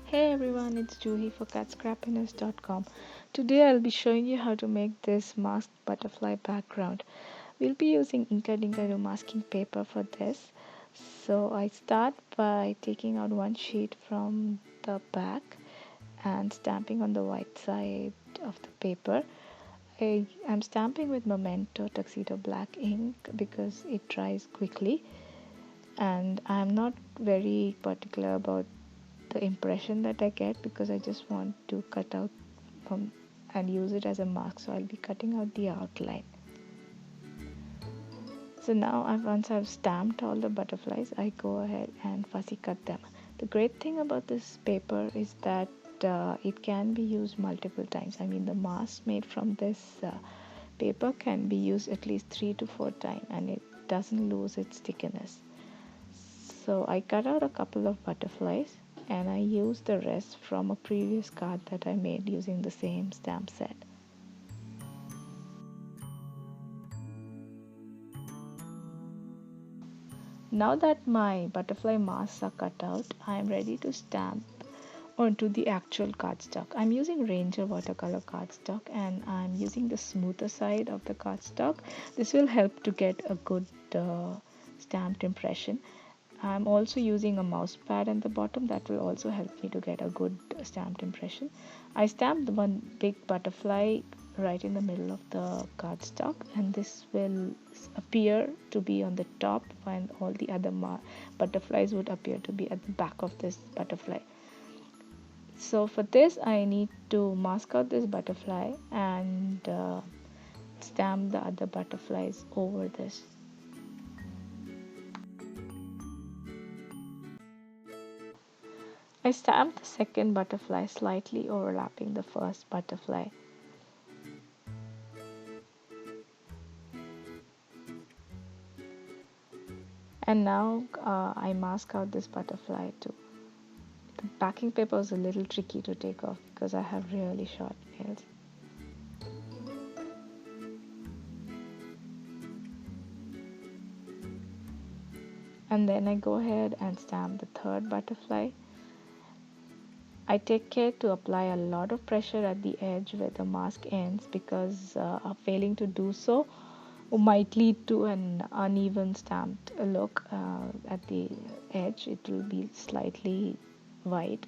Hey everyone, it's Juhi for catscrappiness.com. Today I'll be showing you how to make this masked butterfly background. We'll be using Inka Dinka masking paper for this. So I start by taking out one sheet from the back and stamping on the white side of the paper. I'm stamping with Memento Tuxedo Black ink because it dries quickly, and I'm not very particular about the impression that I get because I just want to cut out from and use it as a mark. So I'll be cutting out the outline. So now once I've stamped all the butterflies, I go ahead and fussy cut them. The great thing about this paper is that it can be used multiple times. I mean, the mask made from this paper can be used at least 3 to 4 times, and it doesn't lose its stickiness. So I cut out a couple of butterflies and I used the rest from a previous card that I made using the same stamp set. Now that my butterfly masks are cut out, I am ready to stamp onto the actual cardstock. I'm using Ranger watercolor cardstock and I'm using the smoother side of the cardstock. This will help to get a good stamped impression. I'm also using a mouse pad at the bottom that will also help me to get a good stamped impression. I stamped one big butterfly right in the middle of the cardstock, and this will appear to be on the top and all the other butterflies would appear to be at the back of this butterfly. So for this I need to mask out this butterfly and stamp the other butterflies over this. I stamped the second butterfly slightly overlapping the first butterfly. And now I mask out this butterfly too. The backing paper is a little tricky to take off because I have really short nails. And then I go ahead and stamp the third butterfly. I take care to apply a lot of pressure at the edge where the mask ends because failing to do so might lead to an uneven stamped look at the edge. It will be slightly white.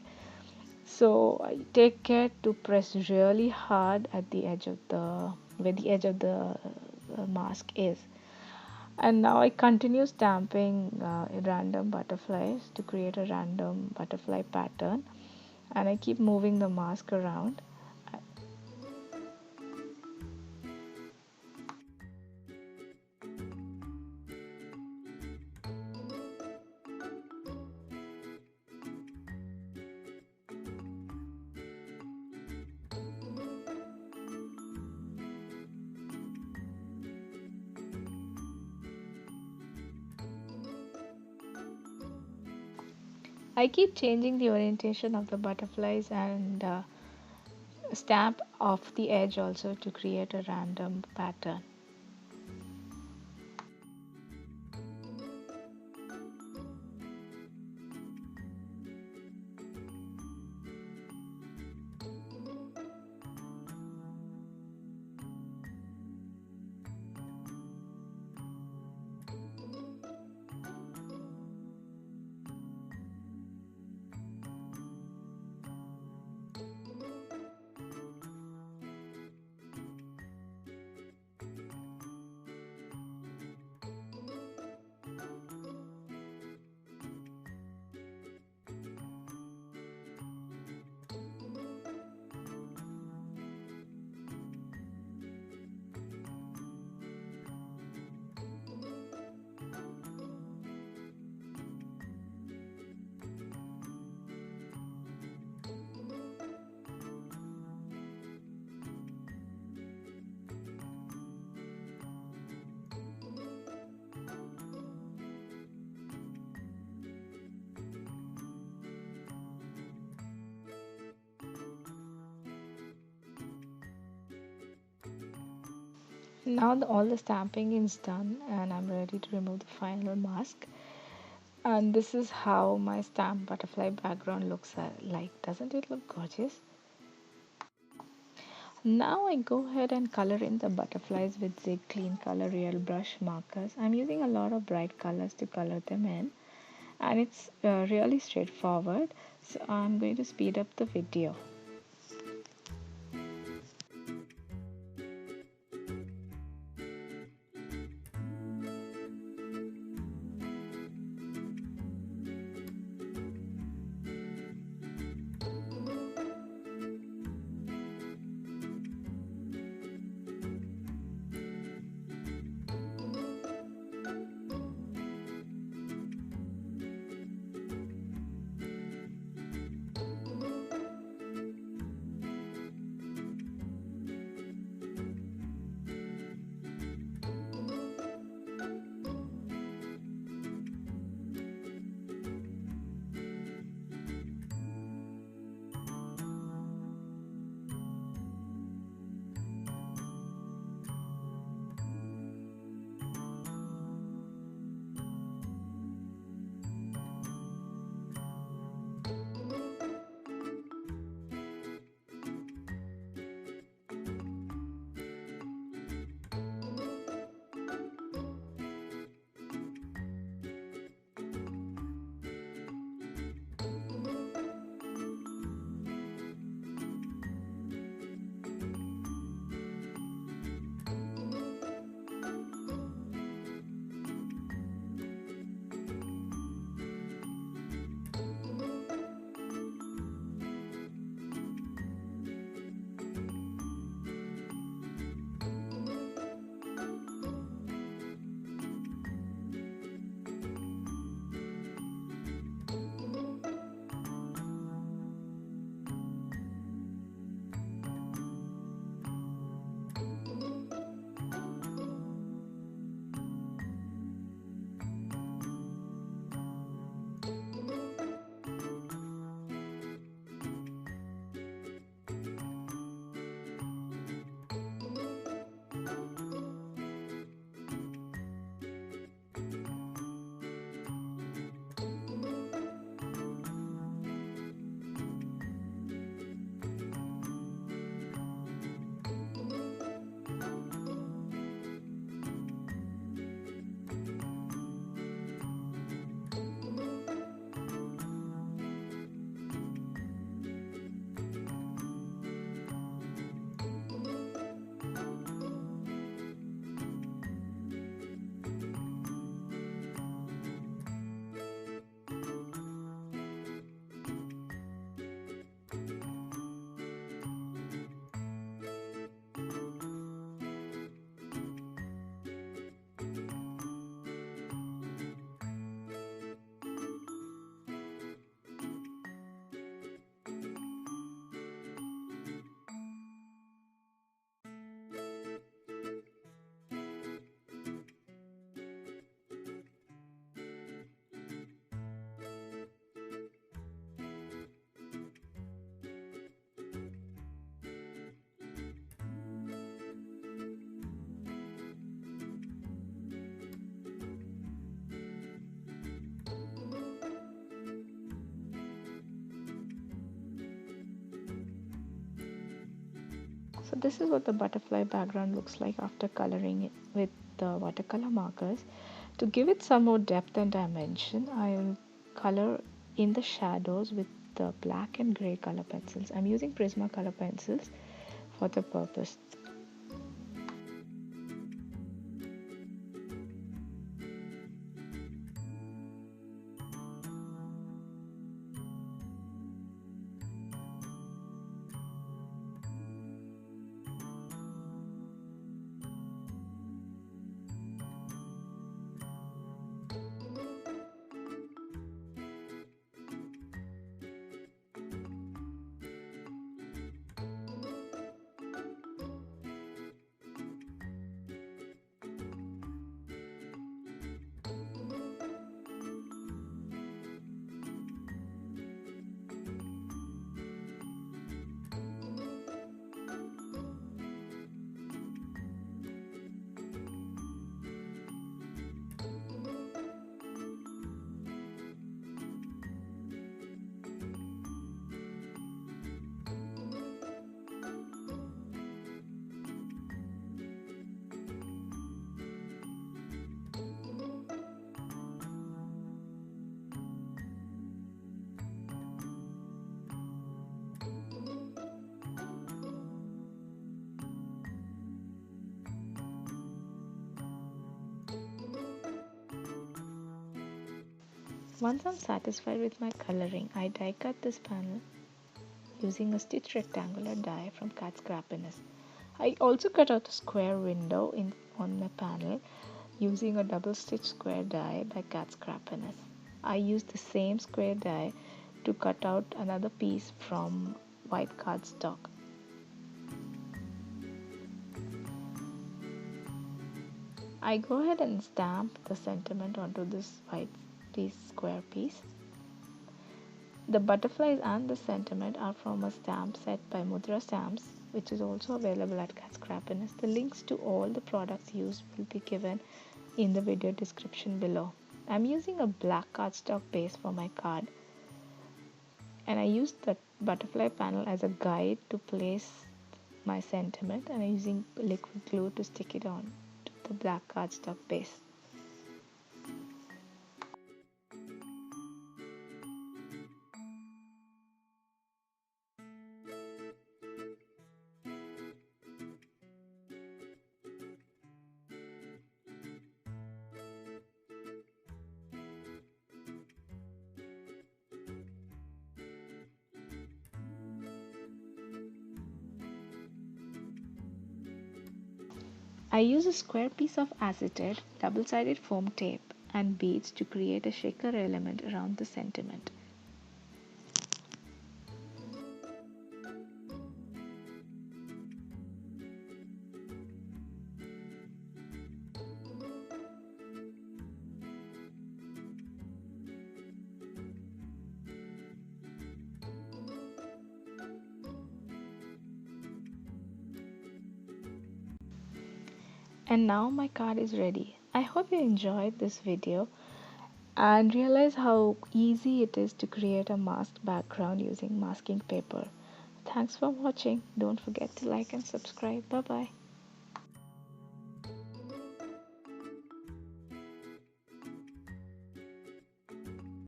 So I take care to press really hard at the edge of the where the edge of the mask is. And now I continue stamping random butterflies to create a random butterfly pattern, and I keep moving the mask around. I keep changing the orientation of the butterflies and stamp off the edge also to create a random pattern. Now all the stamping is done and I'm ready to remove the final mask. And this is how my stamp butterfly background looks like. Doesn't it look gorgeous? Now I go ahead and color in the butterflies with Zig Clean Color Real Brush markers. I'm using a lot of bright colors to color them in, and it's really straightforward. So I'm going to speed up the video. So this is what the butterfly background looks like after coloring it with the watercolor markers. To give it some more depth and dimension, I will color in the shadows with the black and gray color pencils. I'm using Prismacolor pencils for the purpose. Once I'm satisfied with my coloring, I die cut this panel using a stitch rectangular die from Cat Scrappiness. I also cut out a square window on my panel using a double stitch square die by Cat Scrappiness. I used the same square die to cut out another piece from white cardstock. I go ahead and stamp the sentiment onto this white square piece. The butterflies and the sentiment are from a stamp set by Mudra Stamps, which is also available at Cat Scrappiness. The links to all the products used will be given in the video description below. I'm using a black cardstock base for my card, and I used the butterfly panel as a guide to place my sentiment, and I'm using liquid glue to stick it on to the black cardstock base. I use a square piece of acetate, double-sided foam tape, and beads to create a shaker element around the sentiment. And now my card is ready. I hope you enjoyed this video and realize how easy it is to create a masked background using masking paper. Thanks for watching. Don't forget to like and subscribe. Bye bye.